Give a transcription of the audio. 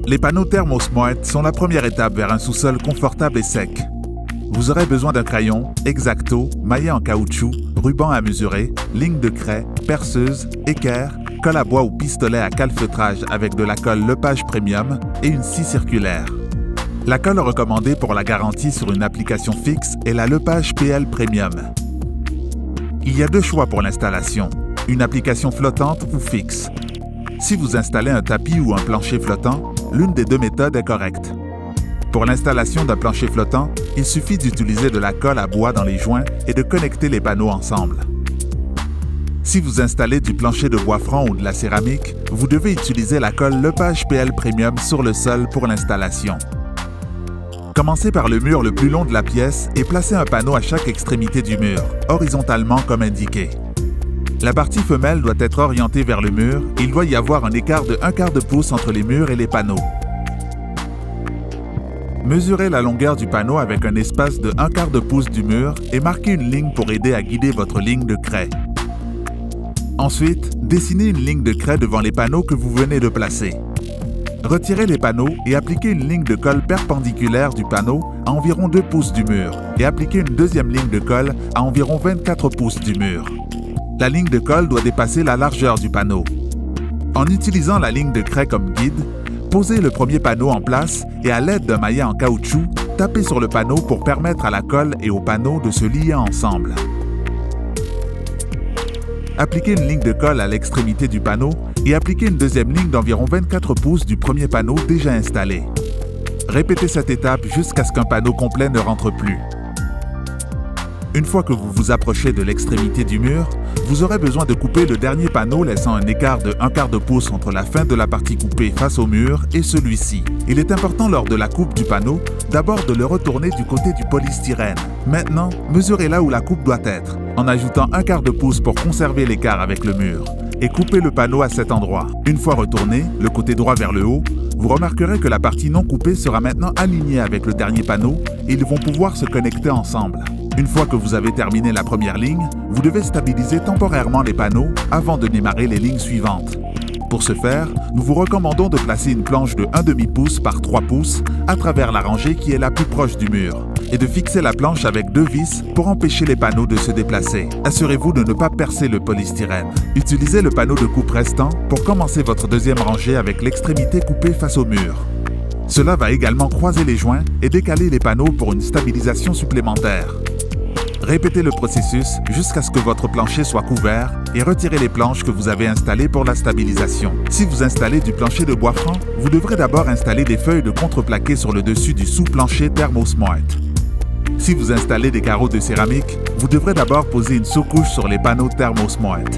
Les panneaux ThermoSmart sont la première étape vers un sous-sol confortable et sec. Vous aurez besoin d'un crayon, X-Acto, maillet en caoutchouc, ruban à mesurer, ligne de craie, perceuse, équerre, colle à bois ou pistolet à calfeutrage avec de la colle Lepage Premium et une scie circulaire. La colle recommandée pour la garantie sur une application fixe est la Lepage PL Premium. Il y a deux choix pour l'installation, une application flottante ou fixe. Si vous installez un tapis ou un plancher flottant, l'une des deux méthodes est correcte. Pour l'installation d'un plancher flottant, il suffit d'utiliser de la colle à bois dans les joints et de connecter les panneaux ensemble. Si vous installez du plancher de bois franc ou de la céramique, vous devez utiliser la colle Lepage PL Premium sur le sol pour l'installation. Commencez par le mur le plus long de la pièce et placez un panneau à chaque extrémité du mur, horizontalement comme indiqué. La partie femelle doit être orientée vers le mur et il doit y avoir un écart de 1/4 de pouce entre les murs et les panneaux. Mesurez la longueur du panneau avec un espace de 1/4 de pouce du mur et marquez une ligne pour aider à guider votre ligne de craie. Ensuite, dessinez une ligne de craie devant les panneaux que vous venez de placer. Retirez les panneaux et appliquez une ligne de colle perpendiculaire du panneau à environ 2 pouces du mur et appliquez une deuxième ligne de colle à environ 24 pouces du mur. La ligne de colle doit dépasser la largeur du panneau. En utilisant la ligne de craie comme guide, posez le premier panneau en place et à l'aide d'un maillet en caoutchouc, tapez sur le panneau pour permettre à la colle et au panneau de se lier ensemble. Appliquez une ligne de colle à l'extrémité du panneau et appliquez une deuxième ligne d'environ 24 pouces du premier panneau déjà installé. Répétez cette étape jusqu'à ce qu'un panneau complet ne rentre plus. Une fois que vous vous approchez de l'extrémité du mur, vous aurez besoin de couper le dernier panneau laissant un écart de 1/4 de pouce entre la fin de la partie coupée face au mur et celui-ci. Il est important lors de la coupe du panneau, d'abord de le retourner du côté du polystyrène. Maintenant, mesurez là où la coupe doit être, en ajoutant 1/4 de pouce pour conserver l'écart avec le mur, et coupez le panneau à cet endroit. Une fois retourné, le côté droit vers le haut, vous remarquerez que la partie non coupée sera maintenant alignée avec le dernier panneau et ils vont pouvoir se connecter ensemble. Une fois que vous avez terminé la première ligne, vous devez stabiliser temporairement les panneaux avant de démarrer les lignes suivantes. Pour ce faire, nous vous recommandons de placer une planche de 1/2 pouce par 3 pouces à travers la rangée qui est la plus proche du mur et de fixer la planche avec 2 vis pour empêcher les panneaux de se déplacer. Assurez-vous de ne pas percer le polystyrène. Utilisez le panneau de coupe restant pour commencer votre deuxième rangée avec l'extrémité coupée face au mur. Cela va également croiser les joints et décaler les panneaux pour une stabilisation supplémentaire. Répétez le processus jusqu'à ce que votre plancher soit couvert et retirez les planches que vous avez installées pour la stabilisation. Si vous installez du plancher de bois franc, vous devrez d'abord installer des feuilles de contreplaqué sur le dessus du sous-plancher ThermoSmart. Si vous installez des carreaux de céramique, vous devrez d'abord poser une sous-couche sur les panneaux ThermoSmart.